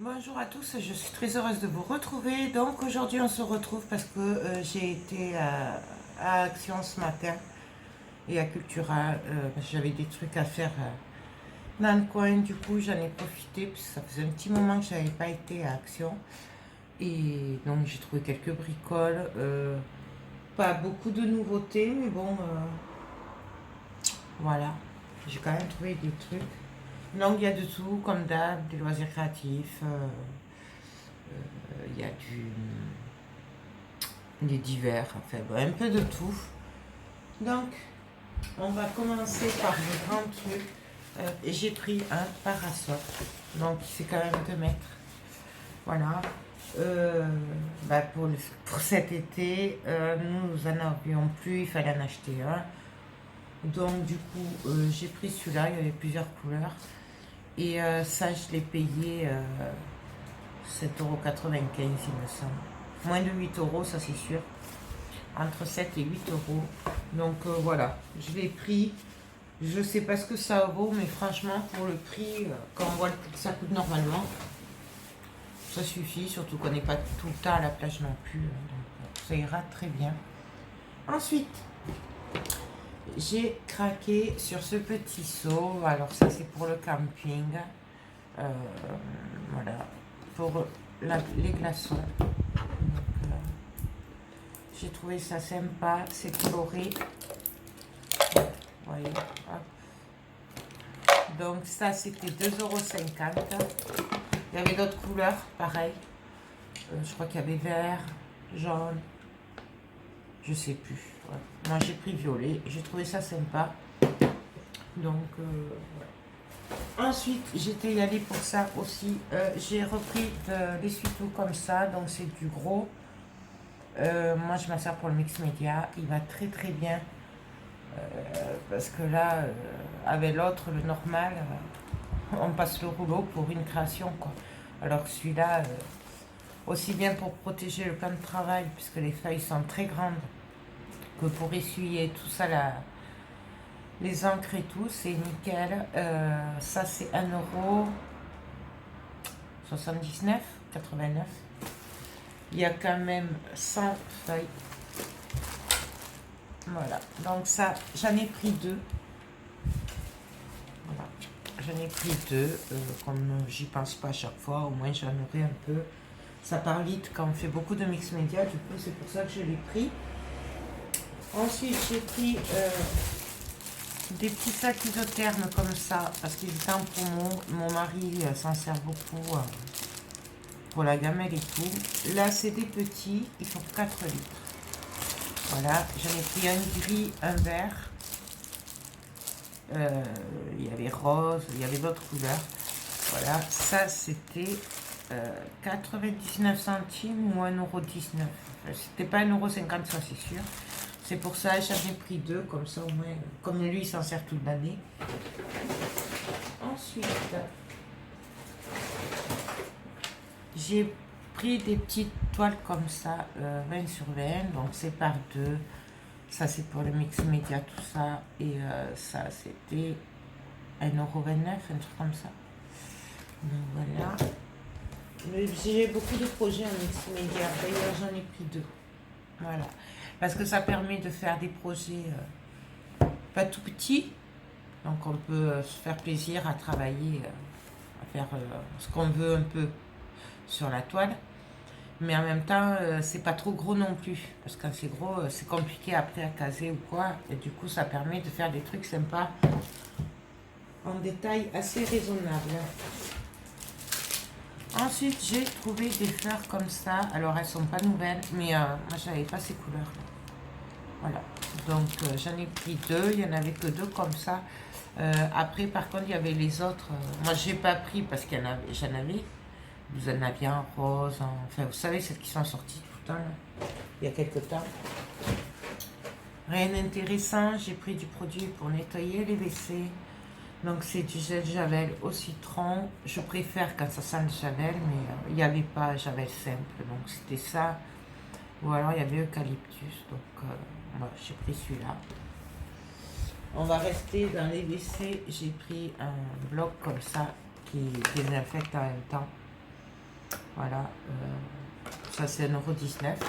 Bonjour à tous, je suis très heureuse de vous retrouver. Donc aujourd'hui on se retrouve parce que j'ai été à Action ce matin et à Cultura. Parce que j'avais des trucs à faire dans le coin. Du coup j'en ai profité parce que ça faisait un petit moment que je n'avais pas été à Action. Et donc j'ai trouvé quelques bricoles. Pas beaucoup de nouveautés, mais bon, voilà. J'ai quand même trouvé des trucs. Donc il y a de tout, comme d'hab, des loisirs créatifs. Il y a des divers, enfin bon, un peu de tout. Donc, on va commencer par le grand truc. J'ai pris un parasol, donc il fait quand même 2 mètres. Voilà. Pour cet été, nous en avions plus, il fallait en acheter un. Donc, du coup, j'ai pris celui-là, il y avait plusieurs couleurs. Et ça, je l'ai payé 7,95 € il me semble. Moins de 8 €, ça c'est sûr. Entre 7 et 8 €. Donc voilà, je l'ai pris. Je sais pas ce que ça vaut, mais franchement, pour le prix, quand on voit le prix que ça coûte normalement, ça suffit, surtout qu'on n'est pas tout le temps à la plage non plus. Donc ça ira très bien. Ensuite, j'ai craqué sur ce petit seau. Alors ça, c'est pour le camping. Euh, voilà, pour les glaçons. Donc, j'ai trouvé ça sympa, c'est coloré. Voyez, hop. Donc ça c'était 2,50 €. Il y avait d'autres couleurs, pareil. Je crois qu'il y avait vert, jaune, je sais plus. Ouais. Moi j'ai pris violet, j'ai trouvé ça sympa. Donc ouais. Ensuite j'étais y allée pour ça aussi. J'ai repris l'essuie-tout comme ça, donc c'est du gros. Moi je m'en sers pour le mix média, il va très très bien. Parce que là, avec l'autre, le normal, on passe le rouleau pour une création, quoi. Alors que celui-là, aussi bien pour protéger le plan de travail, puisque les feuilles sont très grandes, que pour essuyer tout ça, les encres et tout, c'est nickel. Ça, c'est 1,79 €, 89. Il y a quand même 100 feuilles. Voilà, donc ça, j'en ai pris deux. Voilà. J'en ai pris deux, comme j'y pense pas à chaque fois, au moins j'en aurai un peu. Ça part vite quand on fait beaucoup de mix média, du coup c'est pour ça que je l'ai pris. Ensuite j'ai pris des petits sacs isothermes comme ça, parce qu'il est en promo. Mon mari s'en sert beaucoup pour la gamelle et tout. Là c'est des petits, ils font 4 litres. Voilà, j'en ai pris un gris, un vert. Il y avait rose, il y avait d'autres couleurs. Voilà, ça c'était 99 centimes ou 1,19 €. C'était pas 1,50 €, ça c'est sûr. C'est pour ça que j'en ai pris deux, comme ça au moins, comme lui il s'en sert toute l'année. Ensuite, j'ai pris des petites toiles comme ça, 20 sur 20, donc c'est par deux. Ça c'est pour le mix média, tout ça. Et ça c'était 1,29 €, un truc comme ça. Donc voilà. J'ai beaucoup de projets en mix média. D'ailleurs, j'en ai pris deux. Voilà. Parce que ça permet de faire des projets pas tout petits. Donc, on peut se faire plaisir à travailler, à faire ce qu'on veut un peu sur la toile. Mais en même temps, c'est pas trop gros non plus. Parce que quand c'est gros, c'est compliqué après à caser ou quoi. Et du coup, ça permet de faire des trucs sympas en détail assez raisonnable. Ensuite, j'ai trouvé des fleurs comme ça. Alors, elles sont pas nouvelles, mais moi, j'avais pas ces couleurs. Voilà. Donc, j'en ai pris deux. Il y en avait que deux comme ça. Après, par contre, il y avait les autres. Moi, j'ai pas pris parce qu'il y en avait, j'en avais. Vous en aviez en rose. Enfin, vous savez, celles qui sont sorties tout le temps, là, il y a quelques temps. Rien d'intéressant. J'ai pris du produit pour nettoyer les WC. Donc c'est du gel Javel au citron. Je préfère quand ça sent le Javel, mais il n'y avait pas Javel simple, donc c'était ça. Ou alors il y avait eucalyptus, donc moi j'ai pris celui-là. On va rester dans les WC. J'ai pris un bloc comme ça qui désinfecte en même temps. Voilà, ça c'est 1,19 €.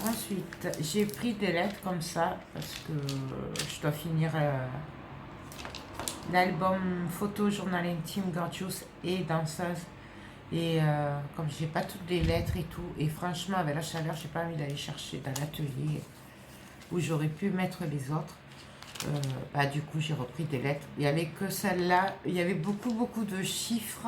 Ensuite, j'ai pris des lettres comme ça parce que je dois finir l'album photo, journal intime, gorgeous et danseuse. Et comme j'ai pas toutes les lettres et tout, et franchement avec la chaleur, j'ai pas envie d'aller chercher dans l'atelier où j'aurais pu mettre les autres. Bah, du coup, j'ai repris des lettres. Il n'y avait que celle-là. Il y avait beaucoup de chiffres.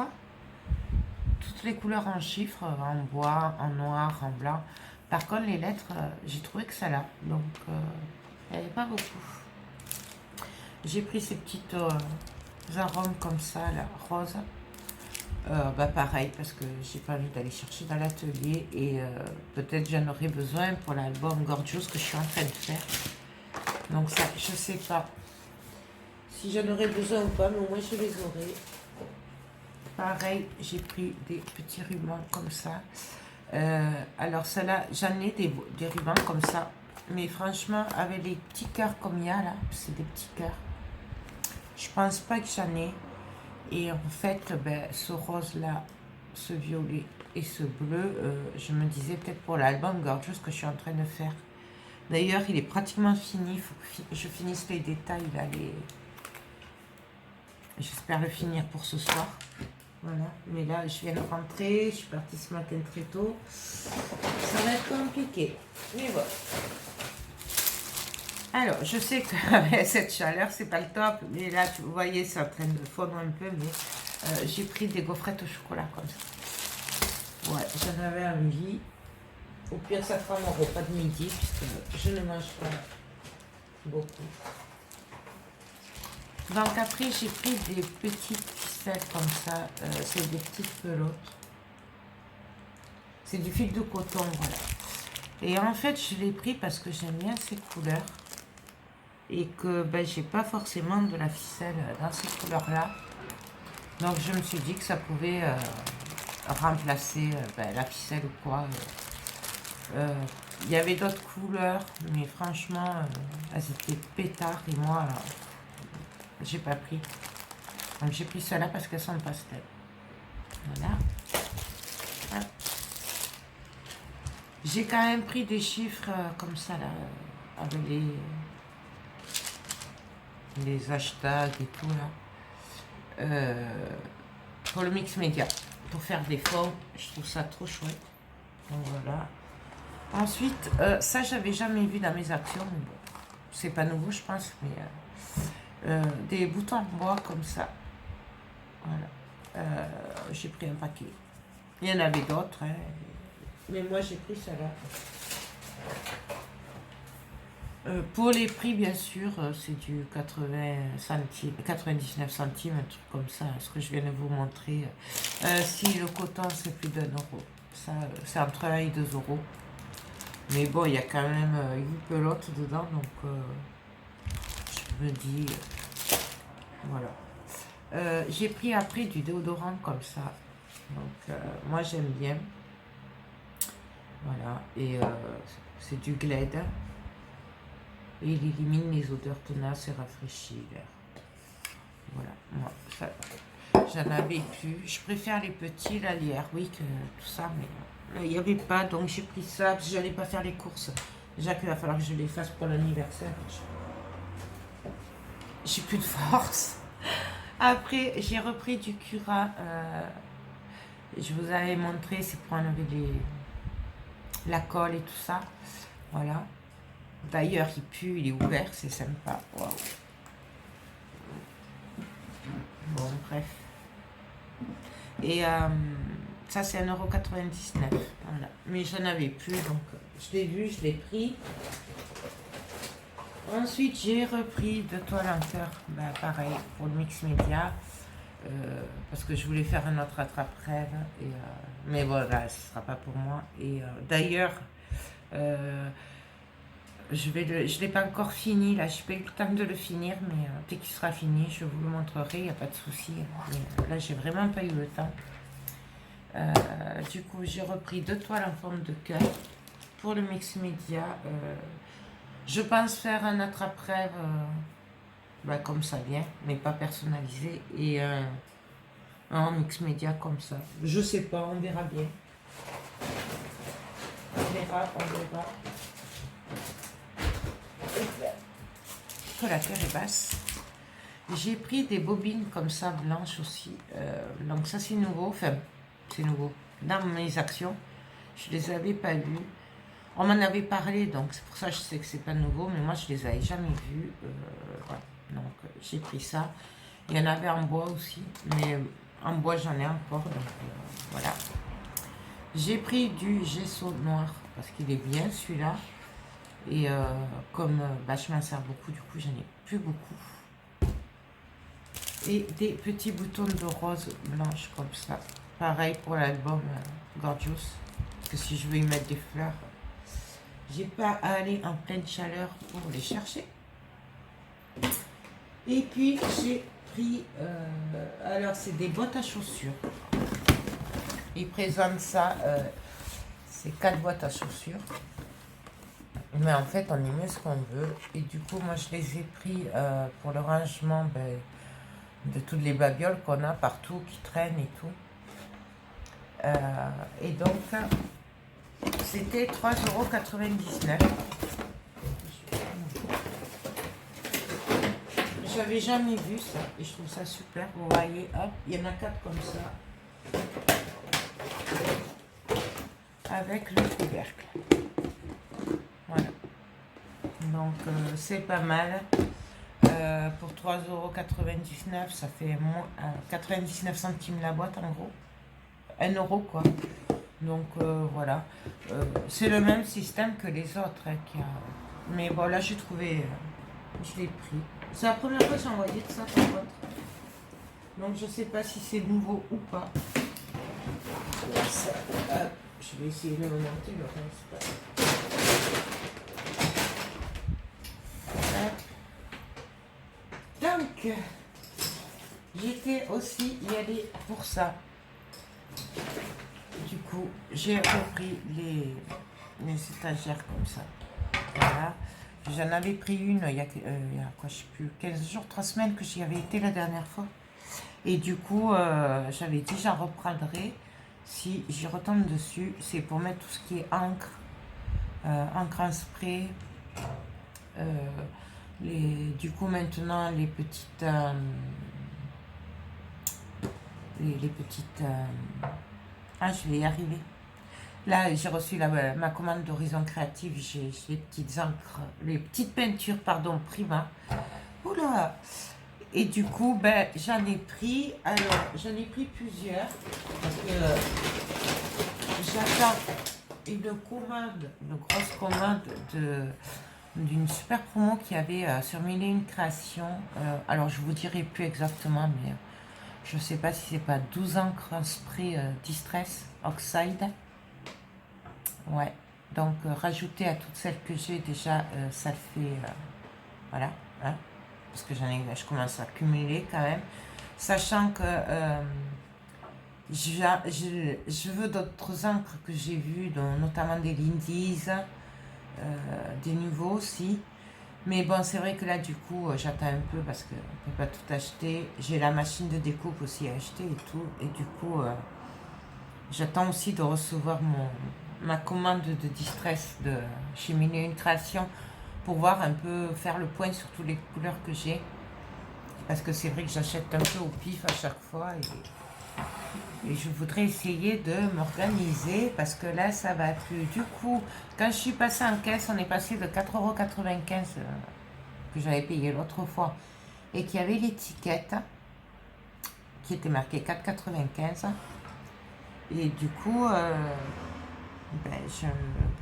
Toutes les couleurs en chiffres, en bois, en noir, en blanc. Par contre, les lettres, j'ai trouvé que ça là. Donc, il n'y avait pas beaucoup. J'ai pris ces petites arômes comme ça, là, rose. Bah pareil, parce que j'ai pas envie d'aller chercher dans l'atelier. Et peut-être j'en aurai besoin pour l'album Gorgeous que je suis en train de faire. Donc ça, je sais pas si j'en aurai besoin ou pas, mais au moins je les aurai. Pareil, j'ai pris des petits rubans comme ça. Alors celle-là, j'en ai des rubans comme ça. Mais franchement, avec les petits cœurs comme il y a là, c'est des petits cœurs. Je pense pas que j'en ai. Et en fait, ben, ce rose-là, ce violet et ce bleu, je me disais peut-être pour l'album Gorgeous que je suis en train de faire. D'ailleurs, il est pratiquement fini. Il faut que je finisse les détails là. J'espère le finir pour ce soir. Voilà. Mais là, je viens de rentrer. Je suis partie ce matin très tôt. Ça va être compliqué. Mais voilà. Alors, je sais qu'avec cette chaleur, c'est pas le top. Mais là, vous voyez, c'est en train de fondre un peu. Mais j'ai pris des gaufrettes au chocolat comme ça. Ouais, j'en avais envie. Au pire, ça fera mon repas de midi, puisque je ne mange pas beaucoup. Donc après, j'ai pris des petites ficelles comme ça. C'est des petites pelotes. C'est du fil de coton, voilà. Et en fait, je l'ai pris parce que j'aime bien ces couleurs. Et que ben, j'ai pas forcément de la ficelle dans ces couleurs-là. Donc je me suis dit que ça pouvait remplacer ben, la ficelle ou quoi. Il y avait d'autres couleurs, mais franchement, elles étaient pétards. Et moi, j'ai pas pris. Donc j'ai pris celle-là parce qu'elles sont pastel. Voilà. Hop. J'ai quand même pris des chiffres comme ça, là, avec les hashtags et tout, là. Pour le mix média. Pour faire des fonds, je trouve ça trop chouette. Donc voilà. Ensuite, ça, j'avais jamais vu dans mes actions. Mais bon, c'est pas nouveau, je pense, mais des boutons en bois comme ça. Voilà. J'ai pris un paquet. Il y en avait d'autres, hein, mais moi j'ai pris celle-là. Pour les prix, bien sûr, c'est du 80 centimes, 99 centimes, un truc comme ça, ce que je viens de vous montrer. Si le coton, c'est plus d'1 €. Ça, c'est entre 1 et 2 €. Mais bon, il y a quand même 8 pelotes dedans, donc je me dis, voilà. J'ai pris après du déodorant comme ça. Donc, moi, j'aime bien. Voilà. Et c'est du Glade. Et il élimine les odeurs tenaces et rafraîchit l'air. Voilà. Moi, ça, j'en avais plus. Je préfère les petits, là, les Airwick, tout ça, mais il n'y avait pas. Donc, j'ai pris ça parce que je n'allais pas faire les courses. Déjà qu'il va falloir que je les fasse pour l'anniversaire. J'ai plus de force. Après, j'ai repris du Cura. Je vous avais montré, c'est pour enlever la colle et tout ça. Voilà. D'ailleurs, il pue, il est ouvert, c'est sympa. Waouh. Bon, bref. Et ça, c'est 1,99 €. Voilà. Mais j'en avais plus, donc je l'ai vu, je l'ai pris. Ensuite, j'ai repris de toile en cœur, bah, pareil, pour le mix média. Parce que je voulais faire un autre attrape-rêve. Mais voilà, ce ne sera pas pour moi. Et d'ailleurs, je ne l'ai pas encore fini. Là, je n'ai pas eu le temps de le finir. Mais dès qu'il sera fini, je vous le montrerai. Il n'y a pas de souci. Mais là, j'ai vraiment pas eu le temps. Du coup, j'ai repris 2 toiles en forme de cœur pour le mix média. Je pense faire un attrape-rêve. Bah, comme ça vient, mais pas personnalisé. Et en mix média comme ça. Je sais pas, on verra bien. On verra, on verra. Que la terre est basse. J'ai pris des bobines comme ça, blanches aussi. Donc ça c'est nouveau, enfin c'est nouveau. Dans mes actions, je les avais pas vues. On m'en avait parlé, donc c'est pour ça que je sais que c'est pas nouveau, mais moi je les avais jamais vues. Voilà. Donc j'ai pris ça. Il y en avait en bois aussi, mais en bois j'en ai encore, donc voilà. J'ai pris du gesso noir parce qu'il est bien celui-là. Et comme je m'en sers beaucoup, du coup j'en ai plus beaucoup. Et des petits boutons de rose blanche comme ça. Pareil pour l'album Gorgeous. Parce que si je veux y mettre des fleurs, j'ai pas à aller en pleine chaleur pour les chercher. Et puis j'ai pris, alors c'est des boîtes à chaussures. Ils présentent ça, c'est 4 boîtes à chaussures. Mais en fait on y met ce qu'on veut. Et du coup moi je les ai pris pour le rangement de toutes les babioles qu'on a partout, qui traînent et tout. Et donc, c'était 3,99 €. J'avais jamais vu ça et je trouve ça super. Vous voyez, hop, il y en a 4 comme ça. Avec le couvercle. Voilà. Donc, c'est pas mal. Pour 3,99 €, ça fait moins 99 centimes la boîte en gros. 1 € quoi. Donc voilà. C'est le même système que les autres. Mais bon, là j'ai trouvé. Je l'ai pris. C'est la première fois que j'ai envoyé de ça par contre. Donc je sais pas si c'est nouveau ou pas. Là, ça, je vais essayer de le monter le reste. Donc, j'étais aussi y aller pour ça. Du coup, j'ai repris les étagères comme ça. Voilà. J'en avais pris une il y a quoi, je sais plus, 15 jours, 3 semaines que j'y avais été la dernière fois. Et du coup, j'avais dit j'en reprendrai si j'y retombe dessus. C'est pour mettre tout ce qui est encre, encre en spray. Du coup, maintenant, les petites... les petites... je vais y arriver. Là, j'ai reçu ma commande d'Horizon Créative. J'ai les petites encres, les petites peintures, pardon, Prima. Oula! Et du coup, j'en ai pris. Alors, j'en ai pris plusieurs. Parce que j'attends une commande, une grosse commande d'une super promo qu'il y avait sur Mille et une créations. Alors, je vous dirai plus exactement, mais je ne sais pas si c'est pas 12 encres en spray Distress Oxide. Ouais, donc rajouter à toutes celles que j'ai déjà, ça fait, voilà, hein, parce que je commence à cumuler quand même, sachant que je veux d'autres encres que j'ai vues, notamment des Lindy's, des nouveaux aussi, mais bon, c'est vrai que là, du coup, j'attends un peu parce qu'on ne peut pas tout acheter, j'ai la machine de découpe aussi à acheter et tout, et du coup, j'attends aussi de recevoir ma commande de Distress de chez Mille et une créations pour voir un peu, faire le point sur toutes les couleurs que j'ai. Parce que c'est vrai que j'achète un peu au pif à chaque fois et je voudrais essayer de m'organiser parce que là, ça va plus. Du coup, quand je suis passée en caisse, on est passé de 4,95 € que j'avais payé l'autre fois et qu'il y avait l'étiquette qui était marquée 4,95 €. Et du coup,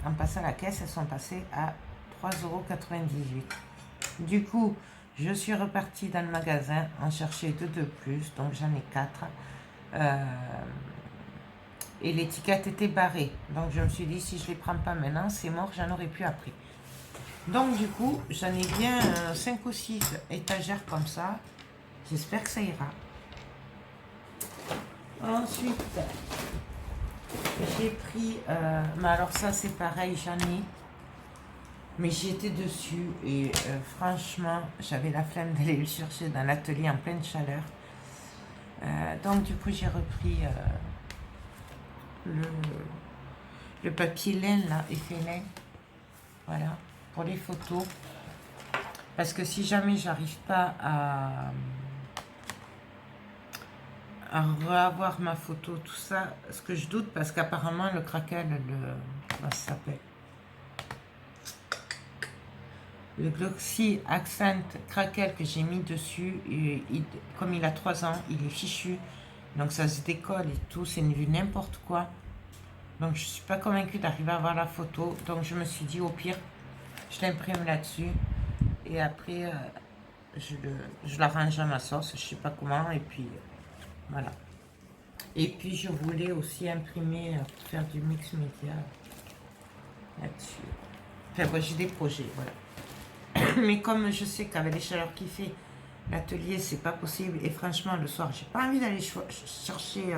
en passant à la caisse, elles sont passées à 3,98 €. Du coup, je suis repartie dans le magasin en chercher 2 de plus, donc j'en ai 4. Et l'étiquette était barrée. Donc je me suis dit, si je ne les prends pas maintenant, c'est mort, j'en aurais plus appris. Donc du coup, j'en ai bien 5 ou 6 étagères comme ça. J'espère que ça ira. Ensuite, j'ai pris, mais alors ça c'est pareil, j'en ai, mais j'y étais dessus et franchement, j'avais la flemme d'aller le chercher dans l'atelier en pleine chaleur. Donc du coup j'ai repris le papier laine là, effet laine, voilà, pour les photos. Parce que si jamais j'arrive pas à revoir ma photo, tout ça, ce que je doute, parce qu'apparemment le craquel, comment ça s'appelle, le Glossy Accent Craquel que j'ai mis dessus, comme il a 3 ans, il est fichu, donc ça se décolle et tout, c'est vu n'importe quoi. Donc je suis pas convaincue d'arriver à avoir la photo, donc je me suis dit au pire, je l'imprime là-dessus, et après je l'arrange à ma sauce, je sais pas comment, et puis voilà. Et puis je voulais aussi imprimer, faire du mix média là-dessus. Enfin bon, j'ai des projets, voilà. Mais comme je sais qu'avec les chaleurs qu'il fait, l'atelier c'est pas possible, et franchement le soir j'ai pas envie d'aller chercher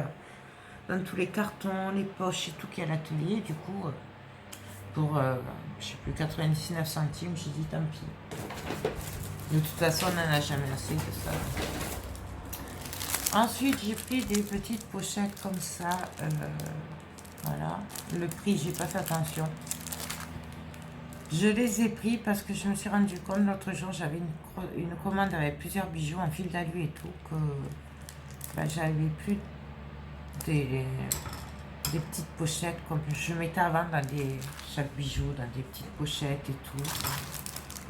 dans tous les cartons, les poches et tout qu'il y a à l'atelier, du coup pour je sais plus 99 centimes, j'ai dit tant pis. De toute façon on n'en a jamais assez de ça. Ensuite j'ai pris des petites pochettes comme ça, voilà, le prix j'ai pas fait attention. Je les ai pris parce que je me suis rendu compte l'autre jour, j'avais une commande avec plusieurs bijoux en fil d'alu et tout, que j'avais plus des petites pochettes comme je mettais avant dans chaque bijou, dans des petites pochettes et tout.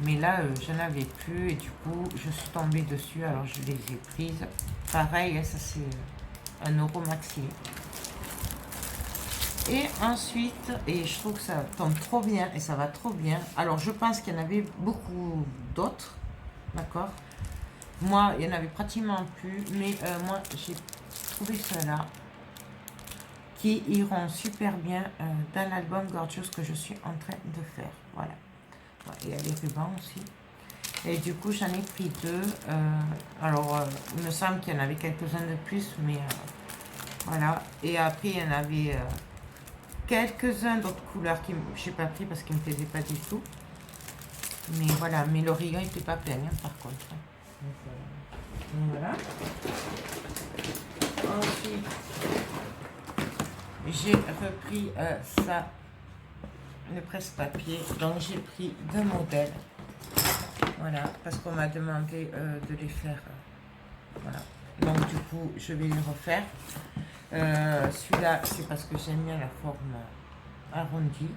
Mais là, j'en avais plus et du coup, je suis tombée dessus, alors je les ai prises. Pareil, ça c'est 1 euro maxi. Et ensuite, et je trouve que ça tombe trop bien et ça va trop bien. Alors je pense qu'il y en avait beaucoup d'autres, d'accord. Moi, il n'y en avait pratiquement plus, mais moi j'ai trouvé ceux-là qui iront super bien dans l'album Gorgeous que je suis en train de faire. Voilà. Et il y a les rubans aussi. Et du coup, j'en ai pris 2. Alors, il me semble qu'il y en avait quelques-uns de plus, mais voilà. Et après, il y en avait quelques-uns d'autres couleurs que je n'ai pas pris parce qu'ils ne me plaisaient pas du tout. Mais voilà, mais le rayon n'était pas plein, hein, par contre. Donc, voilà. Ensuite, j'ai repris ça, le presse-papier. Donc, j'ai pris 2 modèles. Voilà, parce qu'on m'a demandé de les faire. Voilà. Donc, du coup, je vais les refaire. Celui-là, c'est parce que j'aime bien la forme arrondie.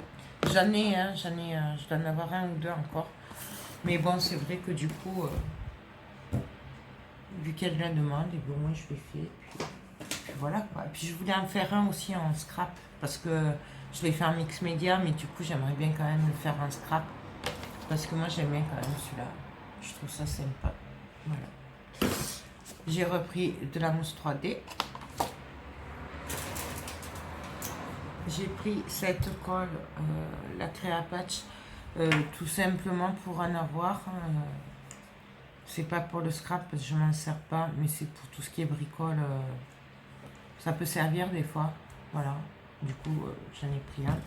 J'en ai, je dois en avoir 1 ou 2 encore. Mais bon, c'est vrai que du coup, vu qu'elle la demande, et bon, moi je l'ai fait. Puis voilà quoi. Et puis je voulais en faire un aussi en scrap. Parce que je l'ai fait en mix média, mais du coup, j'aimerais bien quand même le faire en scrap. Parce que moi, j'aime bien quand même celui-là. Je trouve ça sympa. Voilà. J'ai repris de la mousse 3D. J'ai pris cette colle, la Créa Patch, tout simplement pour en avoir. C'est pas pour le scrap parce que je m'en sers pas, mais c'est pour tout ce qui est bricole. Ça peut servir des fois. Voilà. Du coup, j'en ai pris un.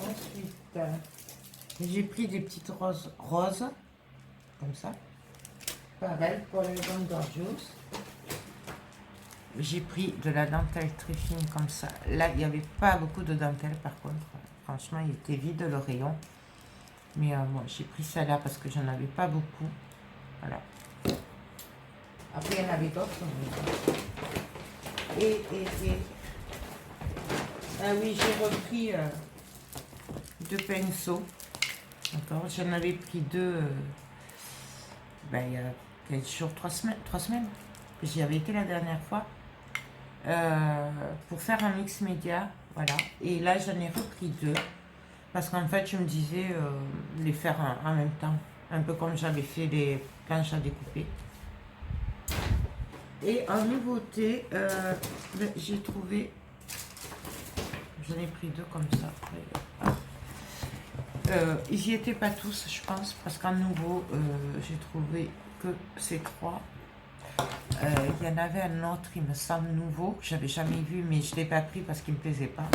Ensuite, j'ai pris des petites roses comme ça. Pareil pour les bonnes Gorgeous. J'ai pris de la dentelle très fine comme ça. Là, il n'y avait pas beaucoup de dentelle par contre. Franchement, il était vide le rayon. Mais moi, j'ai pris celle-là parce que j'en avais pas beaucoup. Voilà. Après, il y en avait d'autres. Ah oui, j'ai repris 2 pinceaux. D'accord. J'en avais pris 2 il y a quelques jours, 3 semaines. 3 semaines. J'y avais été la dernière fois. Pour faire un mix média, voilà. Et là, j'en ai repris 2 parce qu'en fait, je me disais les faire en même temps, un peu comme j'avais fait les planches à découper. Et en nouveauté, j'ai trouvé, j'en ai pris 2 comme ça. Ils n'y étaient pas tous, je pense, parce qu'en nouveau, j'ai trouvé que ces 3. Il y en avait un autre, il me semble nouveau, que j'avais jamais vu, mais je ne l'ai pas pris parce qu'il ne me plaisait pas.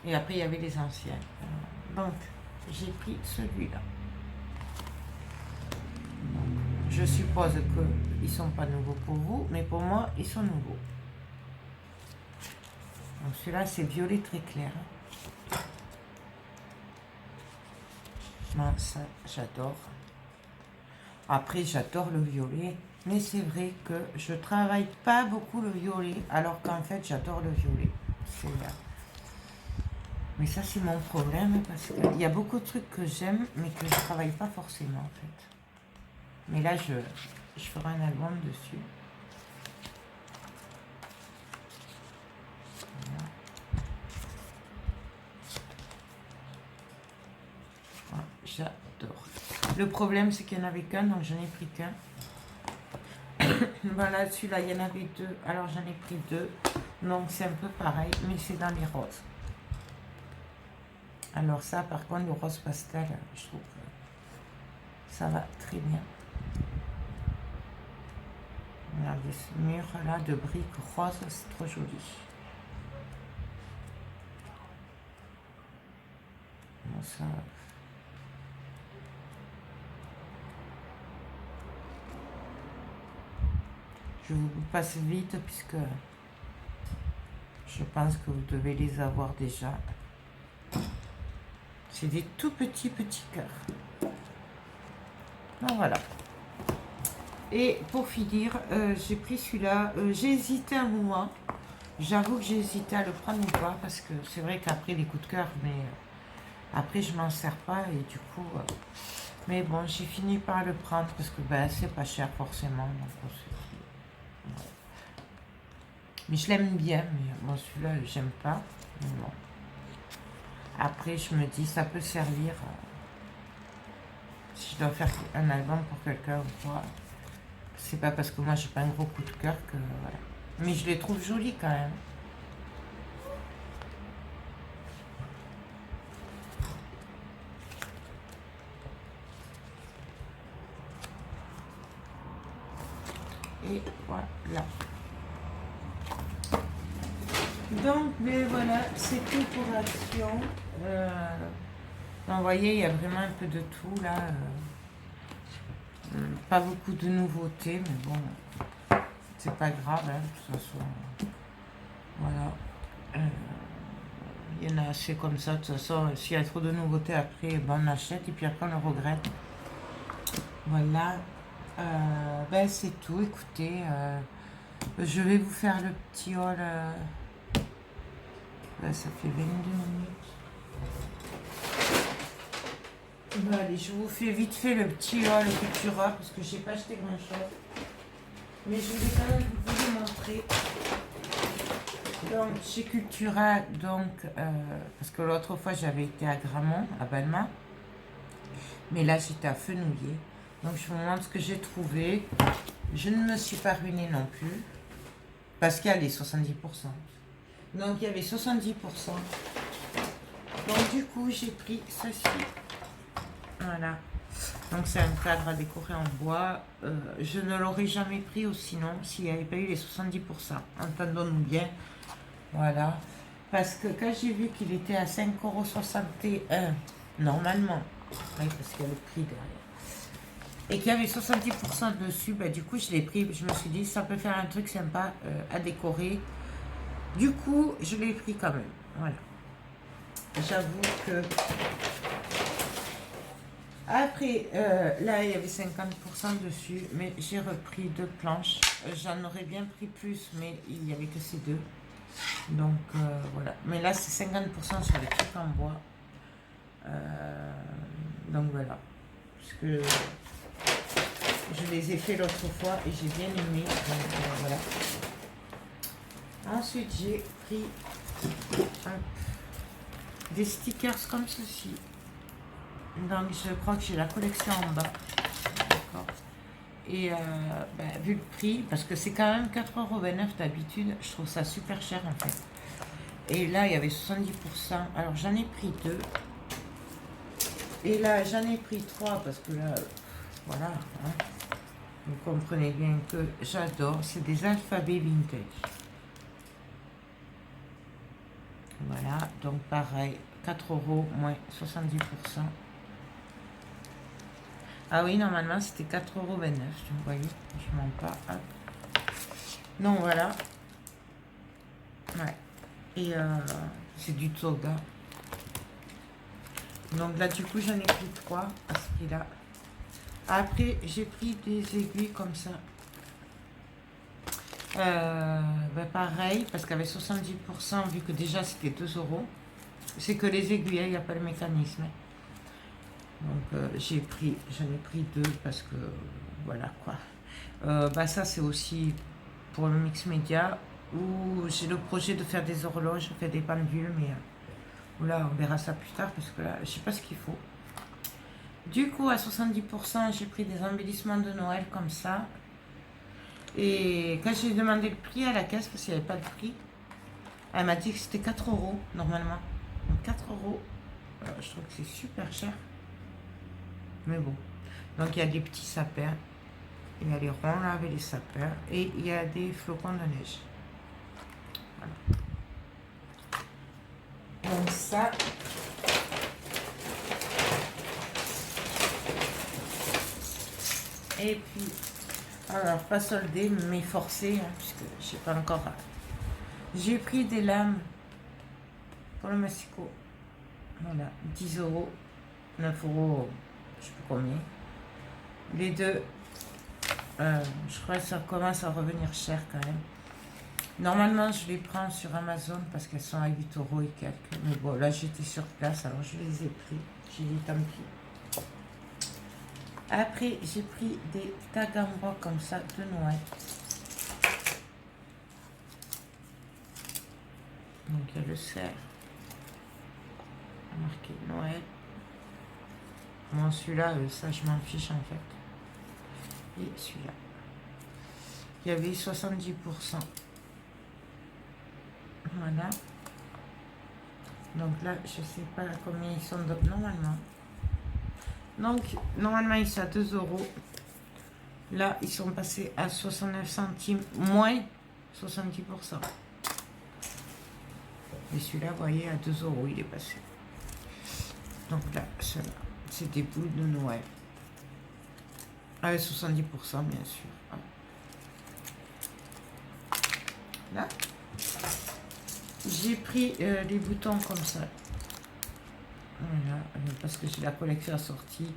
Et après, il y avait les anciens. Donc, j'ai pris celui-là. Je je suppose qu'ils ne sont pas nouveaux pour vous, mais pour moi, ils sont nouveaux. Donc celui-là, c'est violet très clair. Moi, ça, j'adore. Après, j'adore le violet, mais c'est vrai que je travaille pas beaucoup le violet, alors qu'en fait, j'adore le violet. Mais ça, c'est mon problème, parce qu'il y a beaucoup de trucs que j'aime, mais que je travaille pas forcément, en fait. Mais là, je ferai un album dessus. Voilà. Voilà, j'adore. Le problème, c'est qu'il n'y en avait qu'un, donc j'en ai pris qu'un. Voilà, celui-là, il y en avait deux, alors j'en ai pris deux. Donc c'est un peu pareil, mais c'est dans les roses. Alors ça, par contre, le rose pastel, je trouve que ça va très bien. Regardez ce mur-là de briques roses, c'est trop joli. Bon, ça... Je vous passe vite puisque je pense que vous devez les avoir déjà. C'est des tout petits cœurs. Donc voilà. Et pour finir, j'ai pris celui-là. J'ai hésité un moment. J'avoue que j'ai hésité à le prendre ou pas parce que c'est vrai qu'après les coups de cœur, mais après je m'en sers pas et du coup... mais bon, j'ai fini par le prendre parce que ben, c'est pas cher forcément. Donc, ouais. Mais je l'aime bien, mais bon, celui-là, j'aime pas. Mais bon. Après, je me dis, ça peut servir si je dois faire un album pour quelqu'un ou quoi. C'est pas parce que moi, j'ai pas un gros coup de cœur que... Voilà. Mais je les trouve jolis quand même. Et voilà. Donc, mais voilà, c'est tout pour Action. Vous voyez, il y a vraiment un peu de tout là. Pas beaucoup de nouveautés, mais bon, c'est pas grave, hein, de toute façon. Voilà. Il y en a assez comme ça, de toute façon. S'il y a trop de nouveautés après, ben, on achète et puis après on le regrette. Voilà. Ben, c'est tout. Écoutez, je vais vous faire le petit haul. Là, ça fait 22 minutes. Bon, allez, je vous fais vite fait le petit haul Cultura parce que j'ai pas acheté grand chose. Mais je voulais quand même vous le montrer. Donc, chez Cultura, donc, parce que l'autre fois j'avais été à Gramont, à Balma. Mais là, j'étais à Fenouillet. Donc, je vous montre ce que j'ai trouvé. Je ne me suis pas ruinée non plus. Parce qu'il y a les 70%. Donc, il y avait 70%. Donc, du coup, j'ai pris ceci. Voilà. Donc, c'est un cadre à décorer en bois. Je ne l'aurais jamais pris ou sinon, s'il n'y avait pas eu les 70%. Entendons-nous bien. Voilà. Parce que quand j'ai vu qu'il était à 5,61 €, normalement, oui, parce qu'il y a le prix derrière, et qu'il y avait 70% dessus, bah, du coup, je l'ai pris. Je me suis dit, ça peut faire un truc sympa à décorer. Du coup, je l'ai pris quand même. Voilà. J'avoue que... Après, là, il y avait 50% dessus, mais j'ai repris 2 planches. J'en aurais bien pris plus, mais il n'y avait que ces deux. Donc, voilà. Mais là, c'est 50% sur les trucs en bois. Donc, voilà. Parce que je les ai fait l'autre fois et j'ai bien aimé. Donc, voilà. Ensuite, j'ai pris des stickers comme ceci. Donc, je crois que j'ai la collection en bas. D'accord. Et vu le prix, parce que c'est quand même 4,29 € d'habitude, je trouve ça super cher en fait. Et là, il y avait 70%. Alors, j'en ai pris 2. Et là, j'en ai pris 3 parce que là, voilà. Hein, vous comprenez bien que j'adore. C'est des alphabets vintage. Voilà. Donc, pareil, 4 € moins 70%. Ah oui, normalement, c'était 4,29 €. Vous voyez, je mens pas. Hop. Non, voilà. Ouais. Et c'est du Toga. Donc là, du coup, j'en ai pris 3 à ce prix-là. Après, j'ai pris des aiguilles comme ça. Pareil, parce qu'avec 70%, vu que déjà c'était 2 €, c'est que les aiguilles, il n'y a pas le mécanisme. Donc j'en ai pris 2 parce que voilà quoi. Ça c'est aussi pour le mix média où j'ai le projet de faire des horloges, je fais des pendules, mais là on verra ça plus tard parce que là je sais pas ce qu'il faut. Du coup à 70% j'ai pris des embellissements de Noël comme ça. Et quand j'ai demandé le prix à la caisse, parce qu'il n'y avait pas de prix, elle m'a dit que c'était 4 € normalement. Donc 4 €, je trouve que c'est super cher. Mais bon. Donc il y a des petits sapins. Il y a les ronds là avec les sapins. Et il y a des flocons de neige. Voilà. Donc ça. Et puis, alors pas soldé, mais forcé, hein, puisque je sais pas encore. J'ai pris des lames pour le massicot. Voilà, 10 €, 9 €, je sais plus combien. Les deux, je crois que ça commence à revenir cher quand même. Normalement, je les prends sur Amazon parce qu'elles sont à 8 € et quelques. Mais bon, là, j'étais sur place, alors je les ai pris. J'ai dit tant pis. Après, j'ai pris des tags en bois comme ça de Noël. Donc, il y a le cerf. Marqué Noël. Moi, celui-là, ça, je m'en fiche en fait. Et celui-là. Il y avait 70%. Voilà. Donc là, je sais pas combien ils sont normalement. Donc, normalement, ils sont à 2 €. Là, ils sont passés à 69 centimes, moins 70%. Et celui-là, vous voyez, à 2 € il est passé. Donc là, ceux-là, c'est des boules de Noël. Avec 70%, bien sûr. Là, j'ai pris les boutons comme ça. Voilà, parce que j'ai la collection assortie.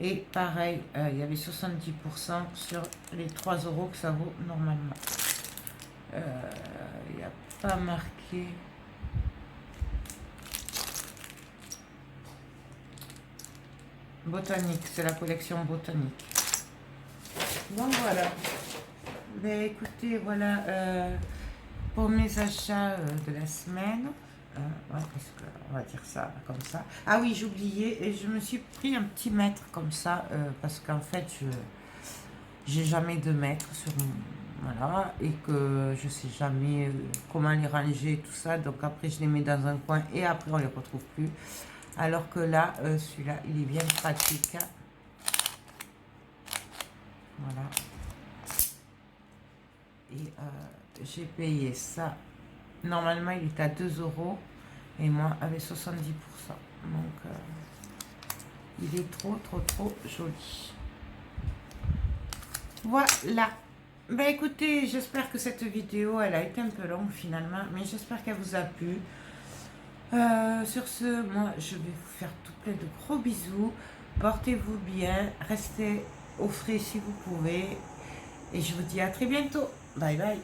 Et pareil, il y avait 70% sur les 3 € que ça vaut normalement. Il n'y a pas marqué. Botanique, c'est la collection botanique. Donc voilà. Ben écoutez, voilà pour mes achats de la semaine. Ouais, on va dire ça comme ça. Ah oui, j'oubliais, et je me suis pris un petit mètre comme ça parce qu'en fait, j'ai jamais de mètre sur voilà, et que je sais jamais comment les ranger, tout ça. Donc après, je les mets dans un coin et après, on les retrouve plus. Alors que là, celui-là, il est bien pratique. Voilà. Et j'ai payé ça. Normalement, il est à 2 € et moi, avec 70%. Donc, il est trop joli. Voilà. Ben écoutez, j'espère que cette vidéo, elle a été un peu longue finalement, mais j'espère qu'elle vous a plu. Sur ce, moi, je vais vous faire tout plein de gros bisous. Portez-vous bien, restez au frais si vous pouvez. Et je vous dis à très bientôt. Bye bye.